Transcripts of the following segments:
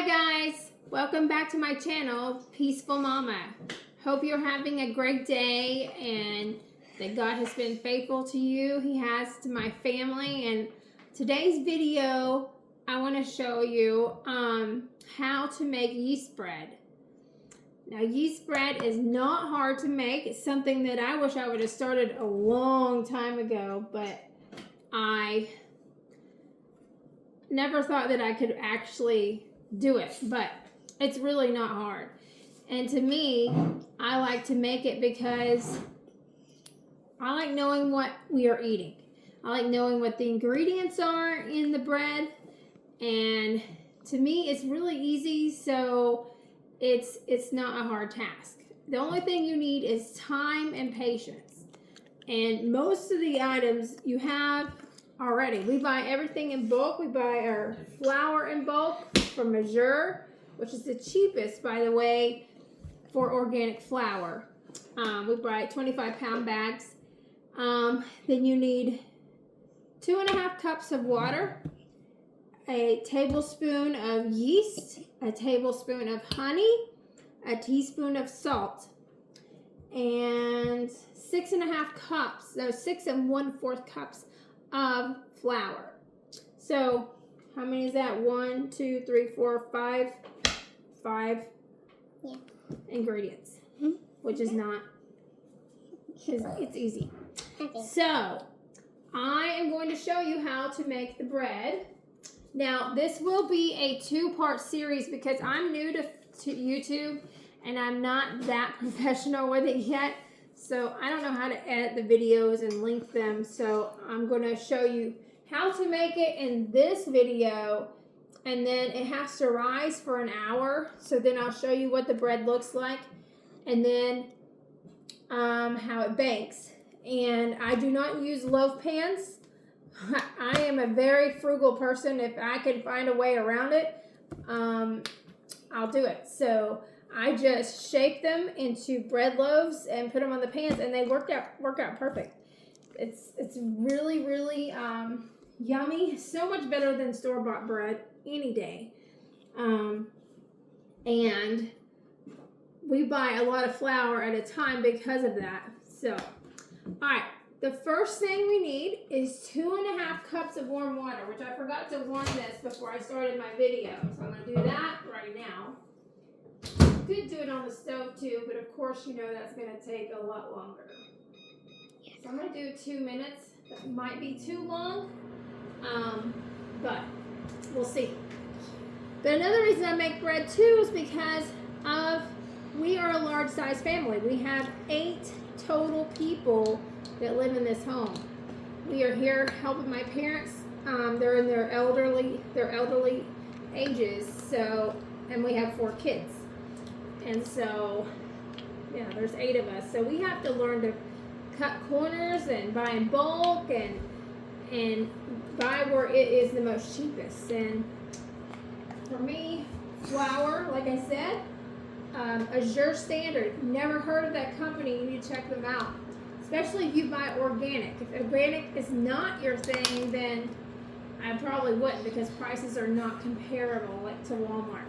guys, welcome back to my channel, Peaceful Mama. Hope you're having a great day and that God has been faithful to you. He has to my family. And today's video, I want to show you how to make yeast bread. Now, yeast bread is not hard to make. It's something that I wish I would have started a long time ago, but I never thought that I could actually do it, but it's really not hard. And to me, I like to make it because I like knowing what we are eating. I like knowing what the ingredients are in the bread, and to me, it's really easy, so it's not a hard task. The only thing you need is time and patience, and most of the items you have already. We buy everything in bulk. We buy our flour in bulk from Mesure, which is the cheapest, by the way, for organic flour. We buy 25-pound bags. Then you need 2.5 cups of water, a tablespoon of yeast, a tablespoon of honey, a teaspoon of salt, and 6 1/4 cups of flour. So how many is that? 1, 2, 3, 4, 5 ingredients, which is not, it's easy. Okay. So I am going to show you how to make the bread. Now this will be a 2-part series because I'm new to YouTube and I'm not that professional with it yet. So I don't know how to edit the videos and link them. So I'm going to show you how to make it in this video. And then it has to rise for an hour. So then I'll show you what the bread looks like. And then how it bakes. And I do not use loaf pans. I am a very frugal person. If I can find a way around it, I'll do it. So I just shape them into bread loaves and put them on the pans, and they work out perfect. It's really, really yummy. So much better than store-bought bread any day. And we buy a lot of flour at a time because of that. So, all right. The first thing we need is 2.5 cups of warm water, which I forgot to warm this before I started my video. So I'm going to do that right now. You could do it on the stove too, but of course you know that's going to take a lot longer. So I'm going to do 2 minutes. That might be too long, but we'll see. But another reason I make bread too is because we are a large size family. We have 8 total people that live in this home. We are here helping my parents. They're in their elderly ages. So, and we have 4 kids. And so, yeah, there's 8 of us. So we have to learn to cut corners and buy in bulk and buy where it is the most cheapest. And for me, flour, like I said, Mesure Standard. If you've never heard of that company, you need to check them out. Especially if you buy organic. If organic is not your thing, then I probably wouldn't because prices are not comparable like to Walmart.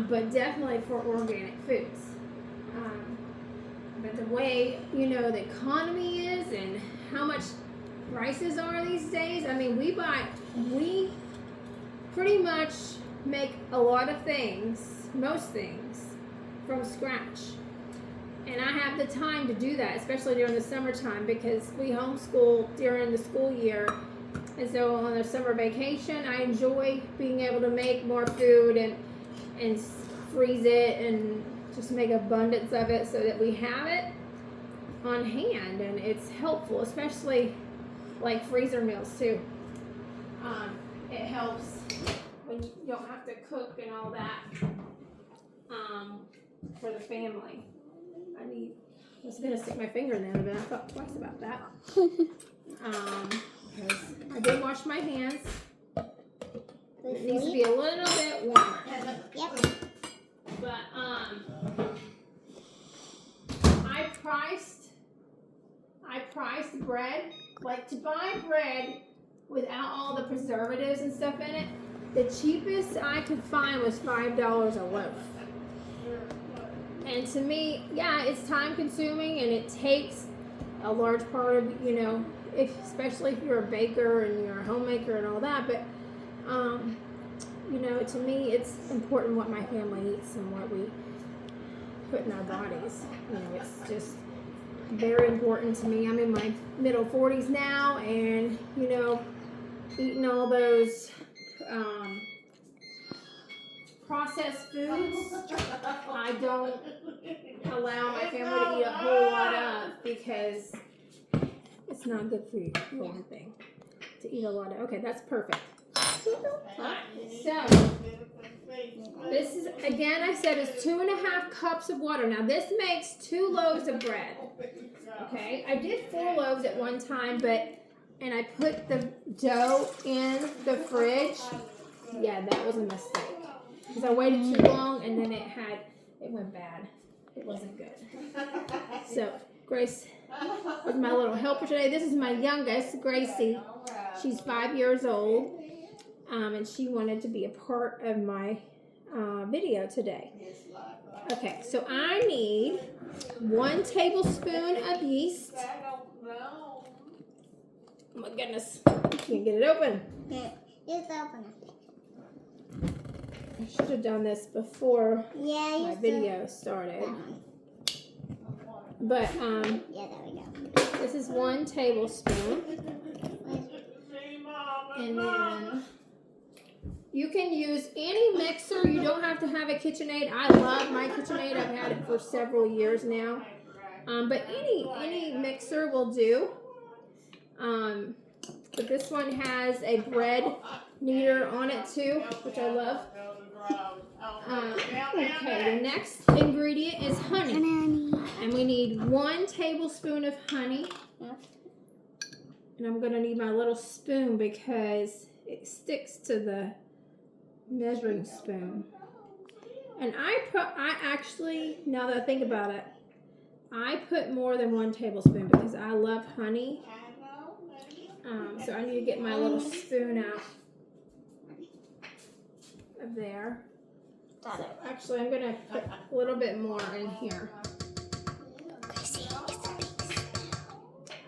But definitely for organic foods. But the way, the economy is and how much prices are these days, I mean, we pretty much make a lot of things, most things, from scratch. And I have the time to do that, especially during the summertime because we homeschool during the school year. And so on the summer vacation, I enjoy being able to make more food and freeze it and just make abundance of it so that we have it on hand. And it's helpful, especially like freezer meals too. It helps when you don't have to cook and all that for the family. I was going to stick my finger in there, but I thought twice about that. Because I did wash my hands. It needs to be a little bit warmer. Yep. But I priced bread. Like, to buy bread without all the preservatives and stuff in it The cheapest I could find was $5 a loaf. And to me, yeah, it's time consuming and it takes a large part of, you know, especially if you're a baker and you're a homemaker and all that, but you know, to me it's important what my family eats and what we put in our bodies. You know, it's just very important to me. I'm in my middle 40s now, and you know, eating all those processed foods, I don't allow my family to eat a whole lot of, because it's not good for you, for one thing, to eat a lot of. Okay, that's perfect. So this is, again, I said is 2.5 cups of water. Now this makes 2 loaves of bread. Okay, I did 4 loaves at one time, and I put the dough in the fridge. Yeah, that was a mistake, because I waited too long and then it went bad. It wasn't good. So Grace was my little helper today. This is my youngest, Gracie. She's 5 years old, and she wanted to be a part of my video today. Okay, so I need 1 tablespoon of yeast. Oh my goodness, I can't get it open. It's open. I should have done this before my video started. But yeah, there we go. this is 1 tablespoon. And then you can use any mixer. You don't have to have a KitchenAid. I love my KitchenAid. I've had it for several years now. But any mixer will do. But this one has a bread kneader on it too, which I love. Okay, the next ingredient is honey. And we need 1 tablespoon of honey. And I'm going to need my little spoon because it sticks to the measuring spoon. And I actually, now that I think about it, I put more than 1 tablespoon because I love honey. So I need to get my little spoon out of there. So actually, I'm going to put a little bit more in here.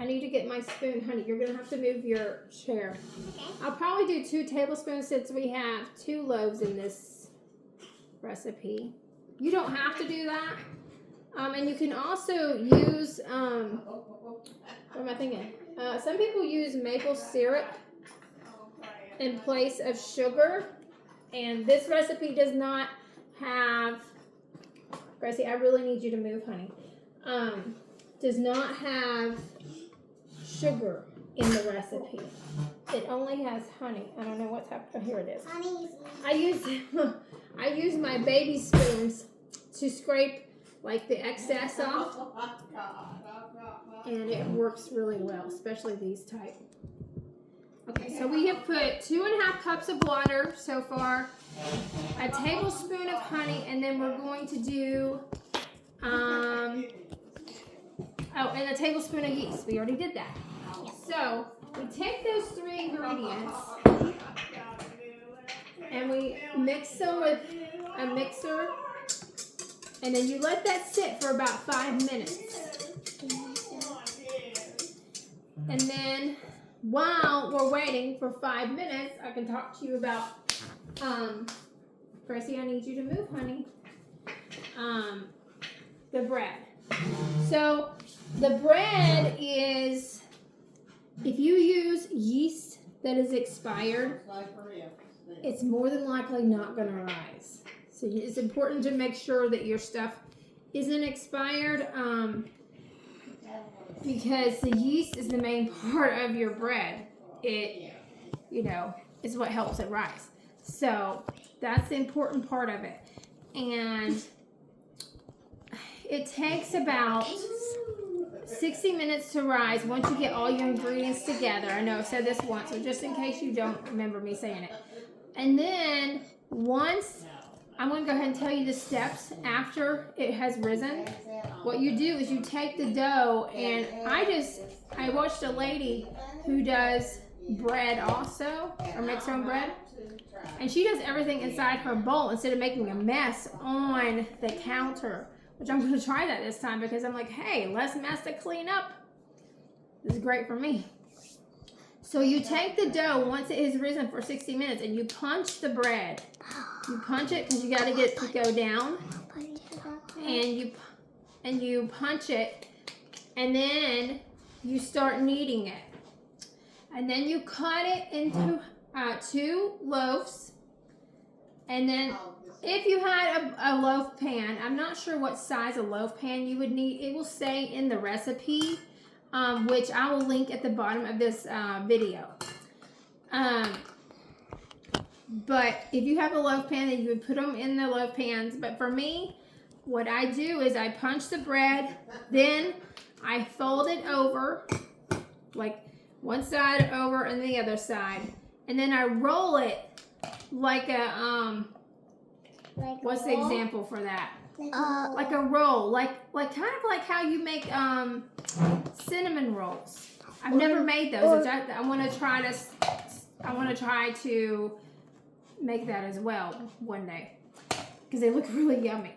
I need to get my spoon, honey. You're going to have to move your chair. I'll probably do 2 tablespoons since we have 2 loaves in this recipe. You don't have to do that. And you can also use, what am I thinking? Some people use maple syrup in place of sugar. And this recipe does not have, Gracie, I really need you to move, honey. Does not have sugar in the recipe. It only has honey. I don't know what's happening. Oh, here it is. I use my baby spoons to scrape like the excess off, and it works really well, especially these type. Okay, so we have put 2.5 cups of water so far, a tablespoon of honey, and then we're going to do and a tablespoon of yeast. We already did that. So we take those 3 ingredients and we mix them with a mixer, and then you let that sit for about 5 minutes. And then while we're waiting for 5 minutes, I can talk to you about, Gracie, I need you to move, honey, the bread. So the bread is, if you use yeast that is expired, it's more than likely not going to rise. So it's important to make sure that your stuff isn't expired, because the yeast is the main part of your bread. It, you know, is what helps it rise. So that's the important part of it. And it takes about 60 minutes to rise once you get all your ingredients together. I know I've said this once, so just in case you don't remember me saying it. And then once, I'm going to go ahead and tell you the steps after it has risen. What you do is you take the dough, and I watched a lady who does bread also, or makes her own bread. And she does everything inside her bowl instead of making a mess on the counter, which I'm going to try that this time because I'm like, hey, less mess to clean up. This is great for me. So you take the dough once it has risen for 60 minutes and you punch the bread. You punch it because you got to get it to go down. And you punch it and then you start kneading it. And then you cut it into 2 loaves. And then if you had a loaf pan, I'm not sure what size of loaf pan you would need. It will say in the recipe, which I will link at the bottom of this video. But if you have a loaf pan, then you would put them in the loaf pans. But for me, what I do is I punch the bread, then I fold it over, like one side over and the other side. And then I roll it like a, what's the example for that? Like a roll, like kind of like how you make cinnamon rolls. I've never made those. I want to try to make that as well one day because they look really yummy.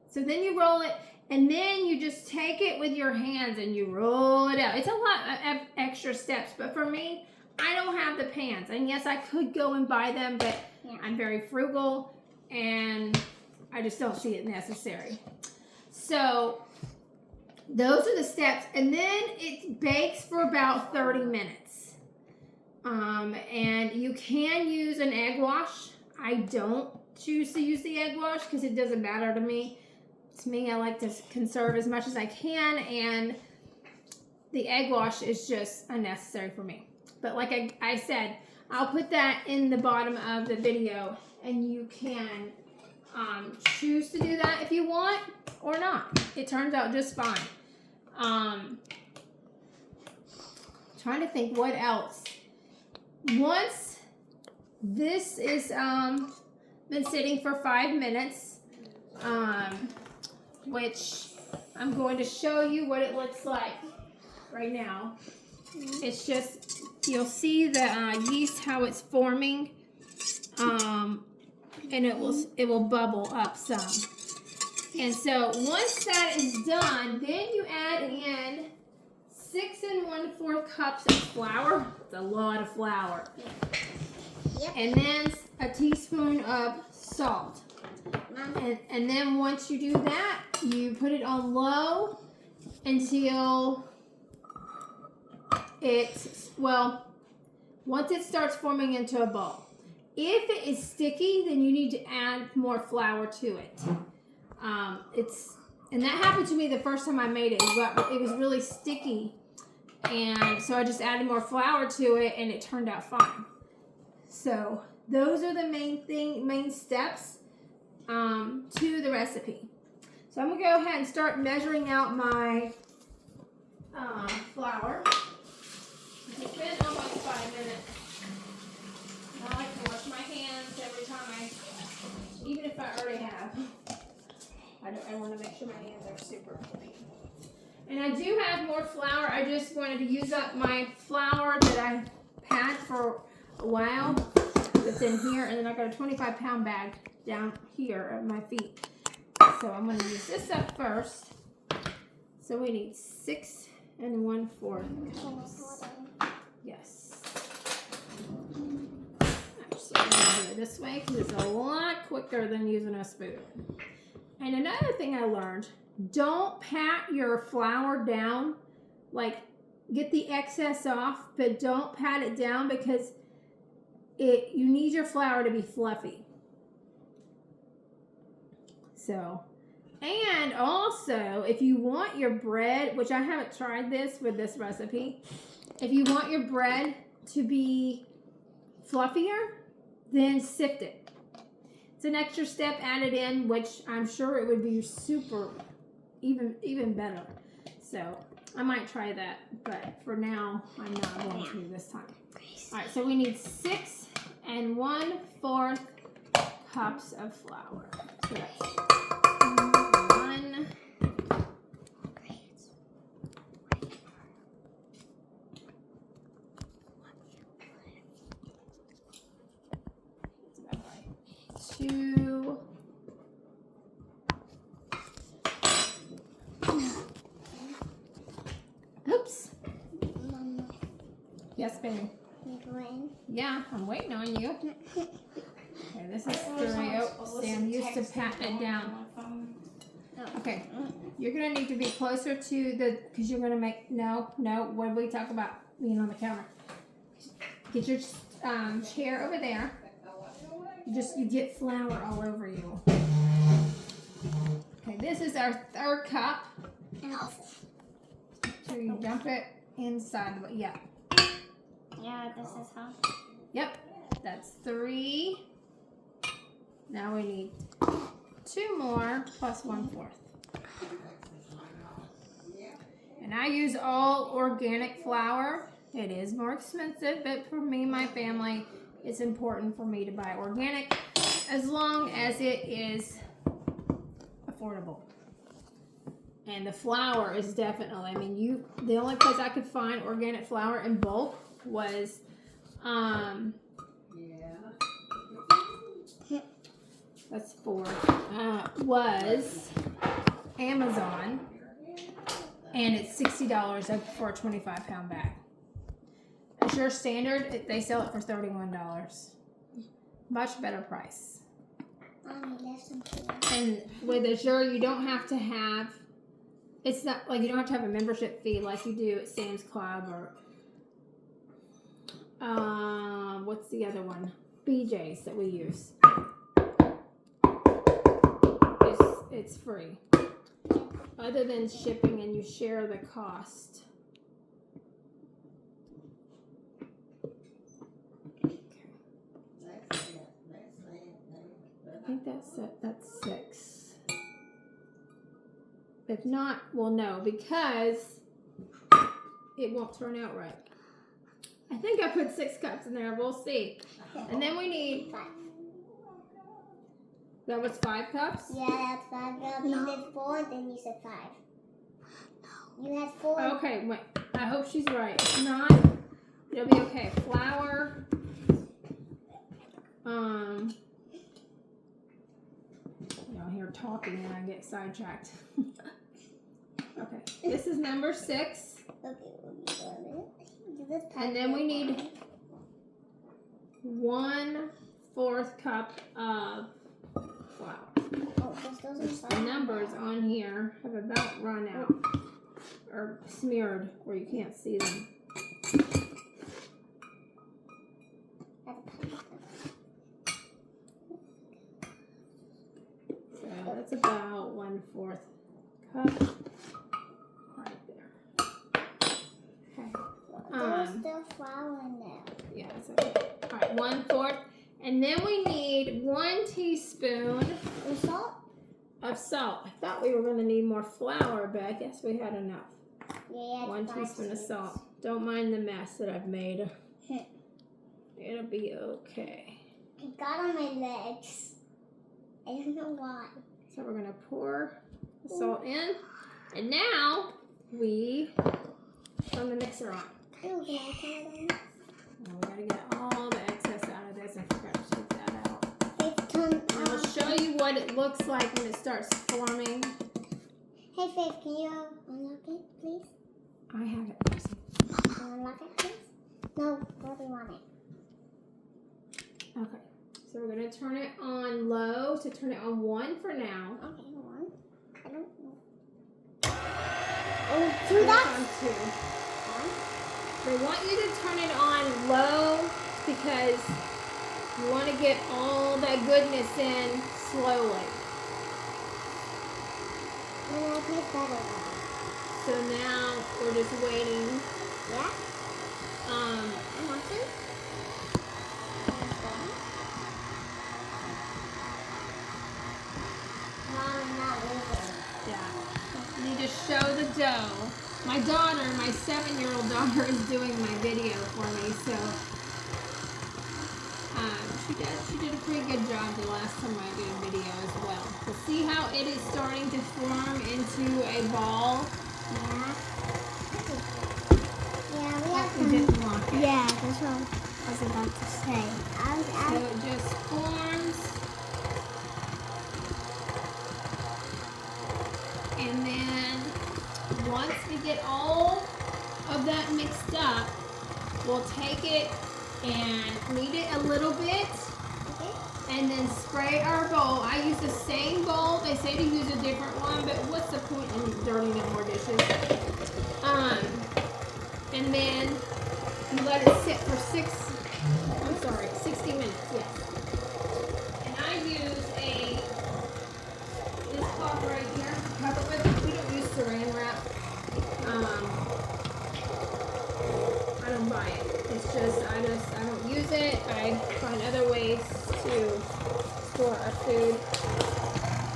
So then you roll it and then you just take it with your hands and you roll it out. It's a lot of extra steps, but for me, I don't have the pans. And yes, I could go and buy them, but I'm very frugal and I just don't see it necessary. So those are the steps. And then it bakes for about 30 minutes. And you can use an egg wash. I don't choose to use the egg wash because it doesn't matter to me. To me, I like to conserve as much as I can, and the egg wash is just unnecessary for me. But like I said, I'll put that in the bottom of the video, and you can choose to do that if you want or not. It turns out just fine. Trying to think what else. Once this is been sitting for 5 minutes, which I'm going to show you what it looks like right now. It's just, you'll see the yeast, how it's forming, and it will bubble up some. And so once that is done, then you add in 6 1/4 cups of flour. It's a lot of flour. Yep. And then a teaspoon of salt. And then once you do that, you put it on low until once it starts forming into a ball. If it is sticky, then you need to add more flour to it. And that happened to me the first time I made it. It was really sticky. And so I just added more flour to it and it turned out fine. So those are the main steps to the recipe. So I'm gonna go ahead and start measuring out my flour. It's been almost 5 minutes. I like to wash my hands every time even if I already have. I want to make sure my hands are super clean. And I do have more flour. I just wanted to use up my flour that I had for a while. It's in here, and then I got a 25-pound bag down here at my feet. So I'm going to use this up first. So we need 6 1/4 cups. Yes. Actually, I'm going to do it this way because it's a lot quicker than using a spoon. And another thing I learned, don't pat your flour down. Like, get the excess off, but don't pat it down because you need your flour to be fluffy. So, and also, if you want your bread, which I haven't tried this with this recipe, if you want your bread to be fluffier, then sift it. It's an extra step added in, which I'm sure it would be super, even better. So I might try that, but for now, I'm not going to this time. All right, so we need 6 1/4 cups of flour. So that's 1. 2. Oops. Mama, Yes, baby. you going? Yeah, I'm waiting on you. Okay, this is 3. Oh, Sam used to patting it down. Okay, you're gonna need to be closer to the, because you're gonna make, no, what did we talk about being on the counter? Get your chair over there. You get flour all over you. Okay, this is our 3rd cup. So you dump it inside the, yeah. Yeah, this is how. Yep, that's 3. Now we need 2 more plus 1/4. And I use all organic flour. It is more expensive, but for me and my family, it's important for me to buy organic as long as it is affordable. And the flour is definitely, I mean, the only place I could find organic flour in bulk was, that's 4, was Amazon. And it's $60 for a 25-pound bag. As your standard, they sell it for $31. Much better price. And with Azure, you don't have to have, it's not like you don't have to have a membership fee like you do at Sam's Club or what's the other one? BJ's that we use. It's free. Other than shipping, and you share the cost. I think that's it. That's 6. If not, well, no, because it won't turn out right. I think I put 6 cups in there. We'll see. And then we need 5. That was 5 cups? Yeah, that's 5 cups. You did 4, then you said 5. No. You had 4. Okay, wait. I hope she's right. If not, it'll be okay. Flour. Y'all hear talking and I get sidetracked. Okay, this is number 6. And then we need 1/4 cup of flour. The numbers on here have about run out or smeared where you can't see them. So that's about 1/4 cup right there. Okay. There's still flour in there. Yeah, it's okay. All right, 1/4. And then we need 1 teaspoon And salt? of salt. I thought we were going to need more flour, but I guess we had enough. Yeah, 1 teaspoon of salt. Don't mind the mess that I've made. It'll be okay. It got on my legs. I don't know why. So we're going to pour the salt in. And now we turn the mixer on. Ooh, can I turn it on? And we got to get all the excess out of this. I forgot to take that out. Faith, turn And I'll show you what it looks like when it starts forming. Hey, Faith, can you unlock it, please? I have it. Can you unlock it, please? No, where do you want it? Okay. So we're going to turn it on low to turn it on 1 for now. Okay, 1. I don't know. Oh, 2 dots? On 2. They want you to turn it on low because you want to get all that goodness in slowly. No, I taste better. So now we're just waiting. Yeah? I want to. Mom, I'm not moving. Yeah. You need to show the dough. My daughter, my 7-year-old daughter, is doing my video for me, so she did a pretty good job the last time I did a video as well. So see how it is starting to form into a ball? Yeah. Yeah, we have You some. didn't want it. Yeah, that's what I was about to say. So it just forms. get all of that mixed up, we'll take it and knead it a little bit. And then spray our bowl. I use the same bowl. They say to use a different one, but what's the point in dirtying up more dishes? And then you let it sit for 60 minutes, yes. And I use this cloth right here, cover with. We don't use saran wrap. I don't buy it. It's just, I don't use it. I find other ways to store our food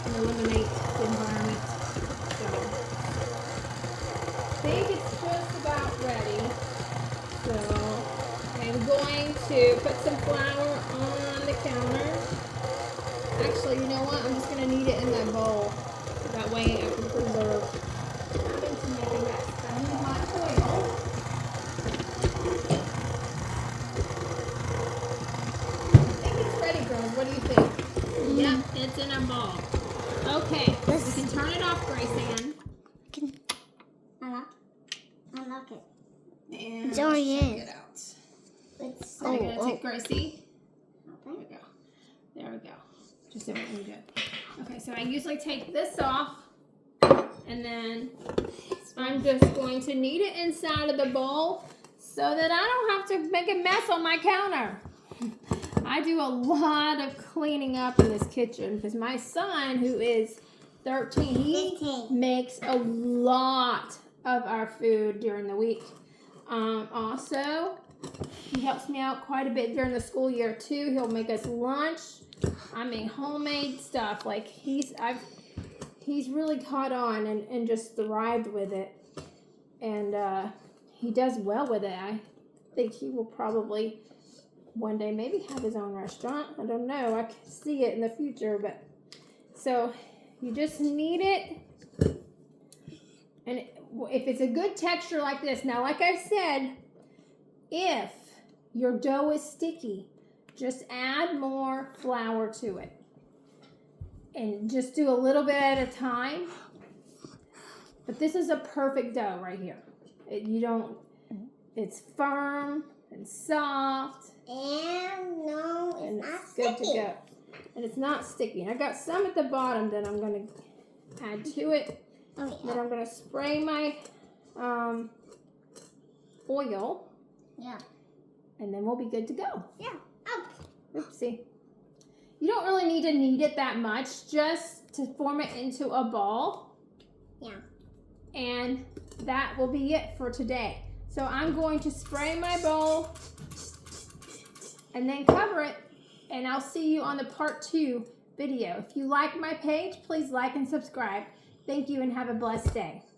and eliminate the environment. So, I think it's just about ready. So, I'm going to put some flour on the counter. Actually, you know what? I'm just going to knead it in that bowl. That way I can preserve. I'm into making that stunning hot oil. What do you think? Yep, it's in a bowl. Okay, we can turn it off, Grace Ann. Unlock it. And it's already in. Check it out. So I'm going to take Gracie. There we go. There we go. Just so we can do it. Okay, so I usually take this off. And then I'm just going to knead it inside of the bowl so that I don't have to make a mess on my counter. I do a lot of cleaning up in this kitchen because my son, who is 13, he makes a lot of our food during the week. Also, he helps me out quite a bit during the school year too. He'll make us lunch. I make homemade stuff. Like he's really caught on and just thrived with it. And he does well with it. I think he will probably one day maybe have his own restaurant. I don't know. I can see it in the future, but so you just knead it. And if it's a good texture like this, now like I said, if your dough is sticky, just add more flour to it. And just do a little bit at a time. But this is a perfect dough right here. It's firm and soft. And no, it's not good sticky. To go. And it's not sticky. I got some at the bottom that I'm going to add to it. Oh, yeah. Then I'm going to spray my oil. Yeah. And then we'll be good to go. Yeah. Oopsie. You don't really need to knead it that much, just to form it into a ball. Yeah. And that will be it for today. So I'm going to spray my bowl and then cover it, and I'll see you on the part 2 video. If you like my page, please like and subscribe. Thank you and have a blessed day.